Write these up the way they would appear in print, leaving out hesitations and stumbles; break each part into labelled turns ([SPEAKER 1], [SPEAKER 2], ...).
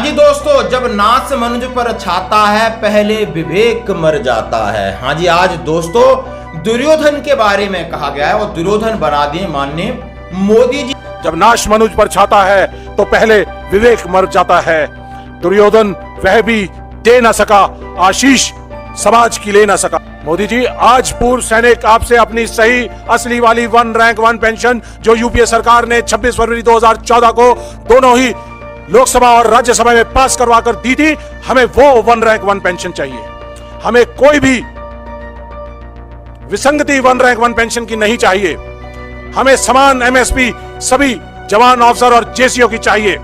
[SPEAKER 1] जी दोस्तों, जब नाश मनुज पर छाता है पहले विवेक मर जाता है। हाँ जी, आज दोस्तों दुर्योधन के बारे में कहा गया है और दुर्योधन बना दिए माननीय मोदी जी।
[SPEAKER 2] जब नाश मनुज पर छाता है तो पहले विवेक मर जाता है। दुर्योधन वह भी दे न सका आशीष, समाज की ले न सका। मोदी जी, आज पूर्व सैनिक आपसे अपनी सही असली वाली 1 रैंक 1 पेंशन जो यूपीए सरकार ने 26 फरवरी 2014 को दोनों ही लोकसभा और राज्यसभा में पास करवा कर दी थी, हमें वो 1 रैंक 1 पेंशन चाहिए। हमें कोई भी विसंगति 1 रैंक 1 पेंशन की नहीं चाहिए। हमें समान एमएसपी सभी जवान, ऑफिसर और जेसीओ की चाहिए।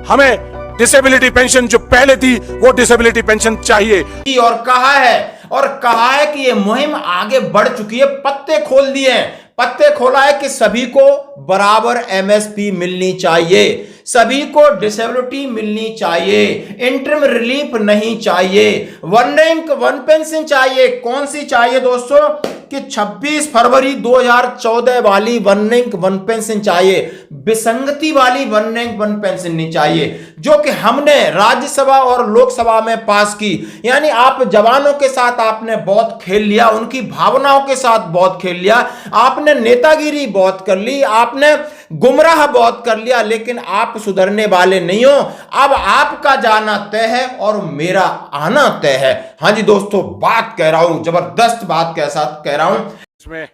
[SPEAKER 2] हमें डिसेबिलिटी पेंशन जो पहले थी वो डिसेबिलिटी पेंशन चाहिए।
[SPEAKER 1] और कहा है कि ये मुहिम आगे बढ़ चुकी है। पत्ते खोल दिए हैं, पत्ते खोला है कि सभी को बराबर एमएसपी मिलनी चाहिए, सभी को डिसेबिलिटी मिलनी चाहिए, इंटरिम रिलीफ नहीं चाहिए, 1 रैंक 1 पेंशन चाहिए। कौन सी चाहिए दोस्तों? कि 26 फरवरी 2014 वाली 1 रैंक 1 पेंशन चाहिए, विसंगति वाली 1 रैंक 1 पेंशन नहीं चाहिए, जो कि हमने राज्यसभा और लोकसभा में पास की। यानी आप जवानों के साथ आपने बहुत खेल लिया, उनकी भावनाओं के साथ बहुत खेल लिया, आपने नेतागिरी बहुत कर ली, आपने गुमराह बहुत कर लिया, लेकिन आप सुधरने वाले नहीं हो। अब आपका जाना तय है और मेरा आना तय है। हाँ जी दोस्तों, बात कह रहा हूं, जबरदस्त बात के साथ कह रहा हूं।
[SPEAKER 2] इसमें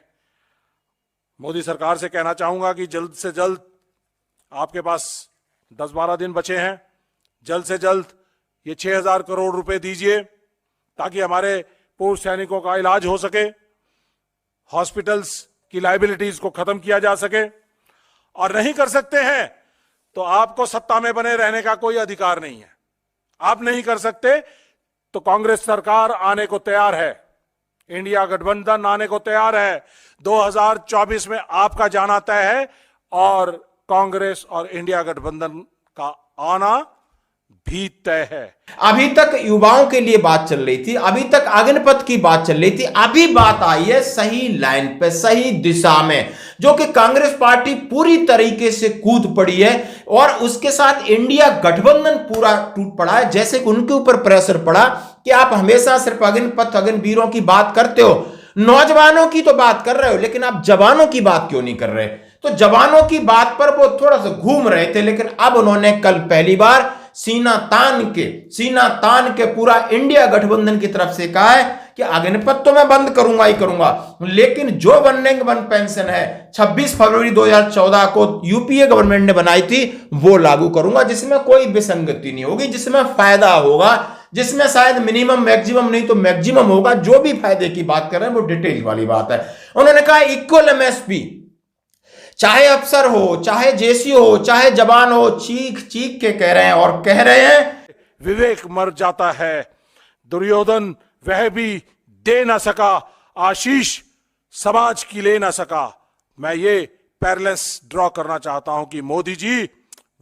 [SPEAKER 2] मोदी सरकार से कहना चाहूंगा कि जल्द से जल्द, आपके पास 10-12 दिन बचे हैं, जल्द से जल्द ये 6000 करोड़ रुपए दीजिए ताकि हमारे पूर्व सैनिकों का इलाज हो सके, हॉस्पिटल्स की लायबिलिटीज को खत्म किया जा सके। और नहीं कर सकते हैं तो आपको सत्ता में बने रहने का कोई अधिकार नहीं है। आप नहीं कर सकते तो कांग्रेस सरकार आने को तैयार है, इंडिया गठबंधन आने को तैयार है। 2024 में आपका जाना तय है और कांग्रेस और इंडिया गठबंधन का आना भी तय है।
[SPEAKER 1] अभी तक युवाओं के लिए बात चल रही थी, अभी तक अग्निपथ की बात चल रही थी, अभी बात आई है सही लाइन पे, सही दिशा में, जो कि कांग्रेस पार्टी पूरी तरीके से कूद पड़ी है और उसके साथ इंडिया गठबंधन पूरा टूट पड़ा है। जैसे कि उनके ऊपर प्रेशर पड़ा कि आप हमेशा सिर्फ अग्निपथ अग्निवीरों की बात करते हो, नौजवानों की तो बात कर रहे हो, लेकिन आप जवानों की बात क्यों नहीं कर रहे? तो जवानों की बात पर वो थोड़ा सा घूम रहे थे, लेकिन अब उन्होंने कल पहली बार सीना तान के पूरा इंडिया गठबंधन की तरफ से कहा है कि अग्निपथ तो मैं बंद करूंगा ही करूंगा, लेकिन जो 1 रैंक 1 पेंशन है 26 फरवरी 2014 को यूपीए गवर्नमेंट ने बनाई थी वो लागू करूंगा, जिसमें कोई विसंगति नहीं होगी, जिसमें फायदा होगा, जिसमें शायद मिनिमम मैक्सिमम नहीं तो मैक्सिमम होगा। जो भी फायदे की बात कर रहे हैं वो डिटेल वाली बात है। उन्होंने कहा इक्वल एमएसपी, चाहे अफसर हो, चाहे जेसी हो, चाहे जवान हो, चीख चीख के कह रहे हैं और कह रहे हैं
[SPEAKER 2] विवेक मर जाता है। दुर्योधन वह भी दे ना सका आशीष, समाज की ले ना सका। मैं ये पैरेलल्स ड्रॉ करना चाहता हूं कि मोदी जी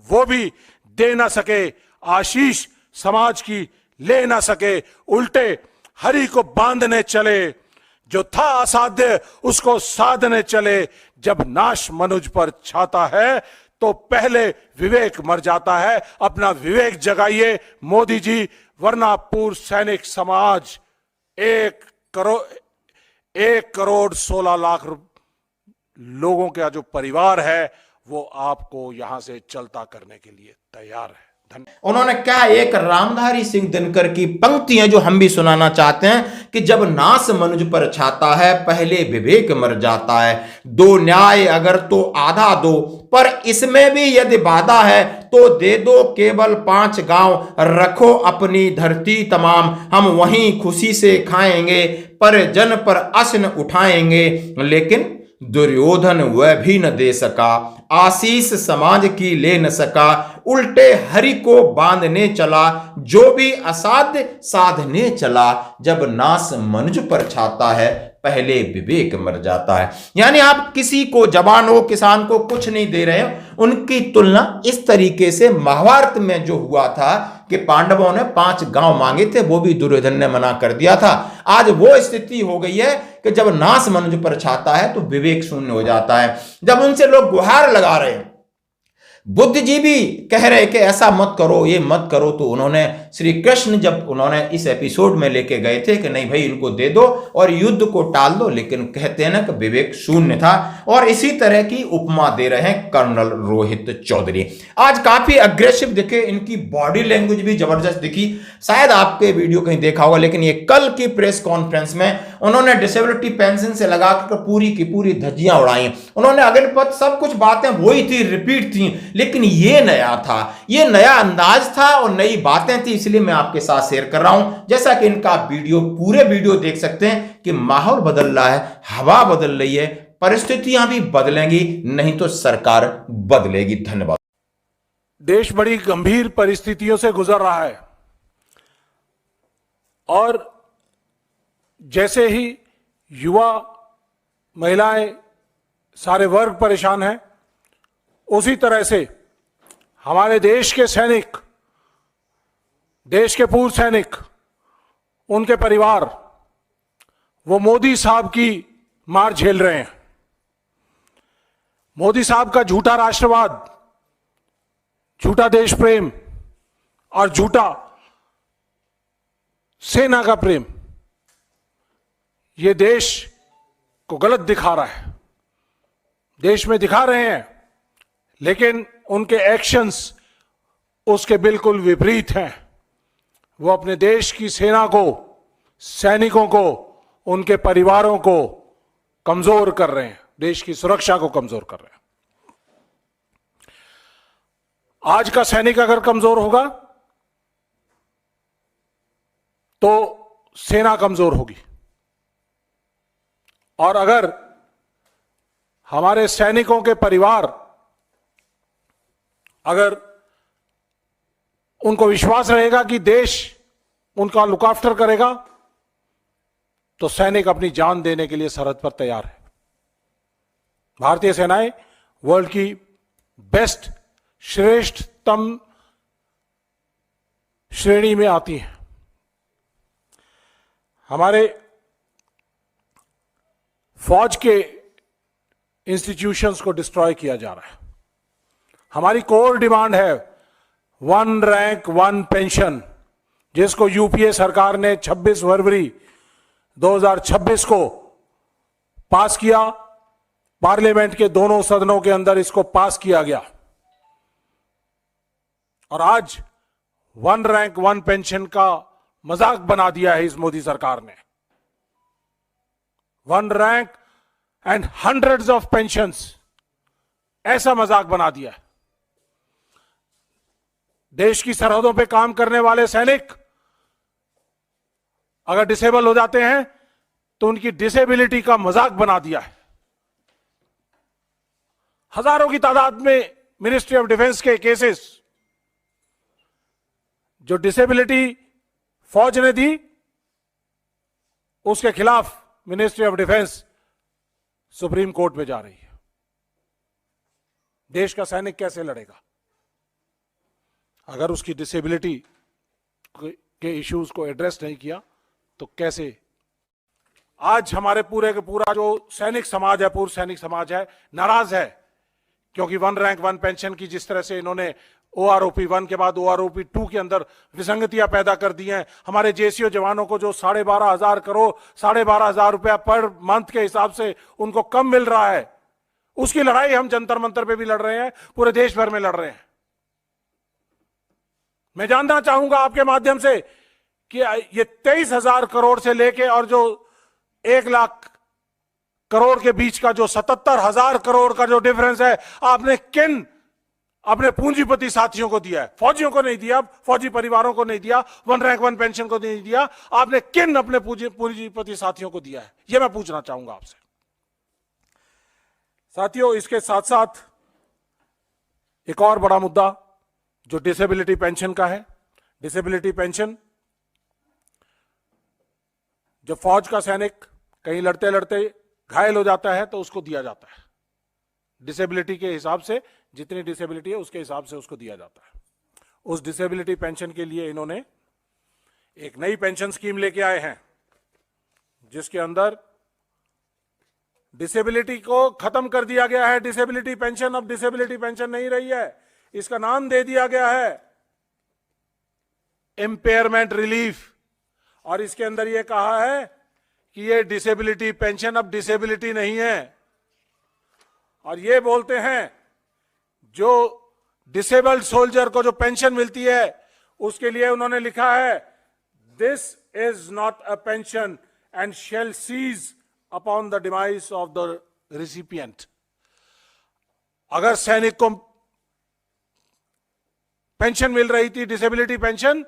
[SPEAKER 2] वो भी दे ना सके आशीष, समाज की ले ना सके, उल्टे हरि को बांधने चले, जो था असाध्य उसको साधने चले। जब नाश मनुज पर छाता है तो पहले विवेक मर जाता है। अपना विवेक जगाइए मोदी जी, वरना पूर्व सैनिक समाज 1 करोड़ 16 लाख लोगों का जो परिवार है वो आपको यहां से चलता करने के लिए तैयार है।
[SPEAKER 1] उन्होंने क्या एक रामधारी सिंह दिनकर की पंक्तियां जो हम भी सुनाना चाहते हैं कि जब नाश मनुज पर छाता है पहले विवेक मर जाता है। दो न्याय अगर तो आधा दो, पर इसमें भी यदि बाधा है तो दे दो केवल 5 गांव, रखो अपनी धरती तमाम, हम वहीं खुशी से खाएंगे, पर जन पर असन उठाएंगे। लेकिन दुर्योधन वह भी न दे सका आशीष, समाज की ले न सका, उल्टे हरि को बांधने चला, जो भी असाध्य साधने चला। जब नाश मनुज पर छाता है पहले विवेक मर जाता है। यानी आप किसी को, जवान हो, किसान को कुछ नहीं दे रहे हो। उनकी तुलना इस तरीके से महाभारत में जो हुआ था कि पांडवों ने 5 गांव मांगे थे, वो भी दुर्योधन ने मना कर दिया था। आज वो स्थिति हो गई है कि जब नाश मनुज पर छाता है तो विवेक शून्य हो जाता है। जब उनसे लोग गुहार लगा रहे हैं बुद्धिजीवी कह रहे कि ऐसा मत करो, ये मत करो, तो उन्होंने श्री कृष्ण जब उन्होंने इस एपिसोड में लेके गए थे कि नहीं भाई इनको दे दो और युद्ध को टाल दो, लेकिन कहते हैं ना कि विवेक शून्य था। और इसी तरह की उपमा दे रहे हैं कर्नल रोहित चौधरी। आज काफी अग्रेसिव दिखे, इनकी बॉडी लैंग्वेज भी जबरदस्त दिखी। शायद आपके वीडियो कहीं देखा होगा, लेकिन ये कल की प्रेस कॉन्फ्रेंस में उन्होंने डिसेबिलिटी पेंशन से लगाकर पूरी की पूरी धज्जियां उड़ाई। उन्होंने अग्निपथ सब कुछ बातें वही थी, रिपीट थी, लेकिन ये नया था, ये नया अंदाज था और नई बातें थी, इसलिए मैं आपके साथ शेयर कर रहा हूं। जैसा कि इनका वीडियो, पूरे वीडियो देख सकते हैं कि माहौल बदल रहा है, हवा बदल रही है, परिस्थितियां भी बदलेंगी, नहीं तो सरकार बदलेगी। धन्यवाद।
[SPEAKER 2] देश बड़ी गंभीर परिस्थितियों से गुजर रहा है और जैसे ही युवा, महिलाएं, सारे वर्ग परेशान हैं, उसी तरह से हमारे देश के सैनिक, देश के पूर्व सैनिक, उनके परिवार, वो मोदी साहब की मार झेल रहे हैं। मोदी साहब का झूठा राष्ट्रवाद, झूठा देश प्रेम और झूठा सेना का प्रेम, ये देश को गलत दिखा रहा है। देश में दिखा रहे हैं, लेकिन उनके एक्शंस उसके बिल्कुल विपरीत हैं। वो अपने देश की सेना को, सैनिकों को, उनके परिवारों को कमजोर कर रहे हैं, देश की सुरक्षा को कमजोर कर रहे हैं। आज का सैनिक अगर कमजोर होगा तो सेना कमजोर होगी, और अगर हमारे सैनिकों के परिवार, अगर उनको विश्वास रहेगा कि देश उनका लुक आफ्टर करेगा, तो सैनिक अपनी जान देने के लिए सरहद पर तैयार है। भारतीय सेनाएं वर्ल्ड की बेस्ट, श्रेष्ठतम श्रेणी में आती हैं। हमारे फौज के इंस्टीट्यूशंस को डिस्ट्रॉय किया जा रहा है। हमारी कोर डिमांड है 1 रैंक 1 पेंशन, जिसको यूपीए सरकार ने 26 फरवरी 2026 को पास किया। पार्लियामेंट के दोनों सदनों के अंदर इसको पास किया गया, और आज 1 रैंक 1 पेंशन का मजाक बना दिया है इस मोदी सरकार ने। 1 rank and hundreds of pensions, ऐसा मजाक बना दिया है। देश की सरहदों पे काम करने वाले सैनिक अगर डिसेबल हो जाते हैं तो उनकी डिसेबिलिटी का मजाक बना दिया है। हजारों की तादाद में मिनिस्ट्री ऑफ डिफेंस के केसेस जो डिसेबिलिटी फौज ने दी, उसके खिलाफ ministry of defence supreme court में जा रही है। देश का सैनिक कैसे लड़ेगा अगर उसकी डिसेबिलिटी के इश्यूज को एड्रेस नहीं किया? तो कैसे? आज हमारे पूरे का पूरा जो सैनिक समाज है, पूर्व सैनिक समाज है, नाराज है, क्योंकि 1 रैंक 1 पेंशन की जिस तरह से इन्होंने OROP 1 के बाद OROP 2 के अंदर विसंगतियां पैदा कर दी हैं। हमारे जेसीओ जवानों को जो 12,500 करोड़, 12,500 रुपया पर मंथ के हिसाब से उनको कम मिल रहा है, उसकी लड़ाई हम जंतर मंतर पे भी लड़ रहे हैं, पूरे देश भर में लड़ रहे हैं। मैं जानना चाहूंगा आपके माध्यम से कि ये 23,000 करोड़ से लेके और जो 1 लाख करोड़ के बीच का जो 77,000 करोड़ का जो डिफरेंस है, आपने किन अपने पूंजीपति साथियों को दिया है? फौजियों को नहीं दिया, फौजी परिवारों को नहीं दिया, 1 रैंक 1 पेंशन को नहीं दिया, आपने किन अपने पूंजीपति साथियों को दिया है? यह मैं पूछना चाहूंगा आपसे। साथियों, इसके साथ साथ एक और बड़ा मुद्दा जो डिसेबिलिटी पेंशन का है। डिसेबिलिटी पेंशन, जो फौज का सैनिक कहीं लड़ते लड़ते घायल हो जाता है तो उसको दिया जाता है, डिसेबिलिटी के हिसाब से, जितनी डिसेबिलिटी है उसके हिसाब से उसको दिया जाता है। उस डिसेबिलिटी पेंशन के लिए इन्होंने एक नई पेंशन स्कीम लेके आए हैं, जिसके अंदर डिसेबिलिटी को खत्म कर दिया गया है। डिसेबिलिटी पेंशन अब डिसेबिलिटी पेंशन नहीं रही है, इसका नाम दे दिया गया है इम्पेयरमेंट रिलीफ, और इसके अंदर यह कहा है कि ये डिसेबिलिटी पेंशन अब डिसेबिलिटी नहीं है। और ये बोलते हैं जो डिसेबल्ड सोल्जर को जो पेंशन मिलती है उसके लिए उन्होंने लिखा है this is not a pension and shall cease upon the demise of the recipient. अगर सैनिक को पेंशन मिल रही थी डिसेबिलिटी पेंशन,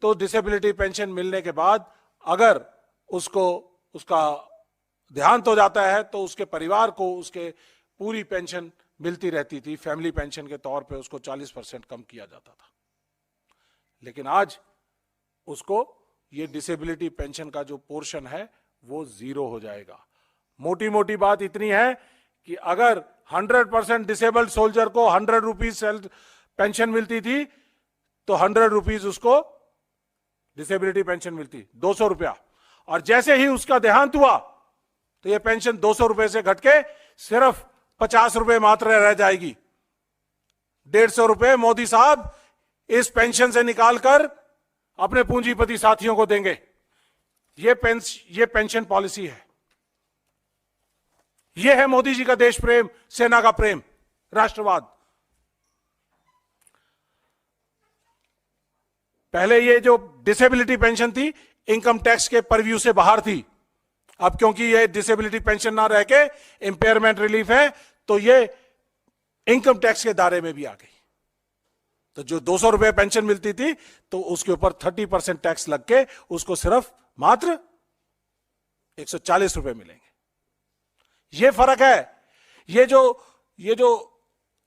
[SPEAKER 2] तो डिसेबिलिटी पेंशन मिलने के बाद अगर उसको उसका देहांत हो जाता है तो उसके परिवार को उसके पूरी पेंशन मिलती रहती थी। फैमिली पेंशन के तौर पे उसको 40% कम किया जाता था। लेकिन आज उसको ये डिसेबिलिटी पेंशन का जो पोर्शन है वो 0 हो जाएगा। मोटी मोटी बात इतनी है कि अगर 100% डिसेबल्ड सोल्जर को 100 रुपीज पेंशन मिलती थी तो 100 रुपीज उसको डिसेबिलिटी पेंशन मिलती, 200 रुपया। और जैसे ही उसका देहांत हुआ तो यह पेंशन 200 रुपए से घटके सिर्फ 50 रुपए मात्र रह जाएगी। 150 रुपए मोदी साहब इस पेंशन से निकालकर अपने पूंजीपति साथियों को देंगे। ये पेंशन पॉलिसी है। यह है मोदी जी का देश प्रेम, सेना का प्रेम, राष्ट्रवाद। पहले ये जो डिसेबिलिटी पेंशन थी इनकम टैक्स के परव्यू से बाहर थी। अब क्योंकि ये डिसेबिलिटी पेंशन ना रह के इंपेयरमेंट रिलीफ है तो ये इनकम टैक्स के दायरे में भी आ गई। तो जो 200 रुपए पेंशन मिलती थी तो उसके ऊपर 30% टैक्स लग के उसको सिर्फ मात्र 140 रुपए मिलेंगे। ये फर्क है। ये जो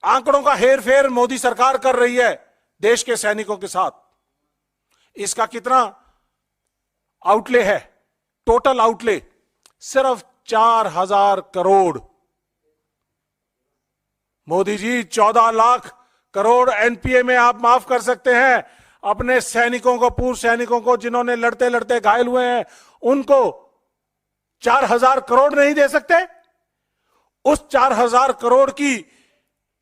[SPEAKER 2] आंकड़ों का हेर फेर मोदी सरकार कर रही है देश के सैनिकों के साथ, इसका कितना आउटले है? टोटल आउटले सिर्फ 4000 करोड़। मोदी जी 14 लाख करोड़ एनपीए में आप माफ कर सकते हैं अपने सैनिकों को, पूर्व सैनिकों को जिन्होंने लड़ते लड़ते घायल हुए हैं, उनको 4000 करोड़ नहीं दे सकते? उस 4000 करोड़ की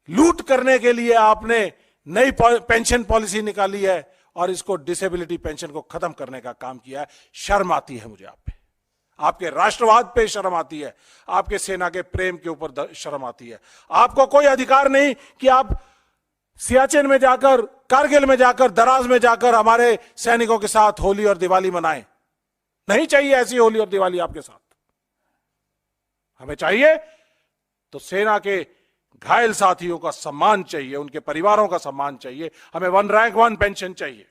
[SPEAKER 2] लूट करने के लिए आपने नई पेंशन पॉलिसी निकाली है और इसको डिसेबिलिटी पेंशन को खत्म करने का काम किया है। शर्म आती है मुझे आप पे, आपके राष्ट्रवाद पे शर्म आती है, आपके सेना के प्रेम के ऊपर शर्म आती है। आपको कोई अधिकार नहीं कि आप सियाचिन में जाकर, कारगिल में जाकर, दराज में जाकर हमारे सैनिकों के साथ होली और दिवाली मनाएं। नहीं चाहिए ऐसी होली और दिवाली आपके साथ। हमें चाहिए तो सेना के घायल साथियों का सम्मान चाहिए, उनके परिवारों का सम्मान चाहिए। हमें 1 रैंक 1 पेंशन चाहिए।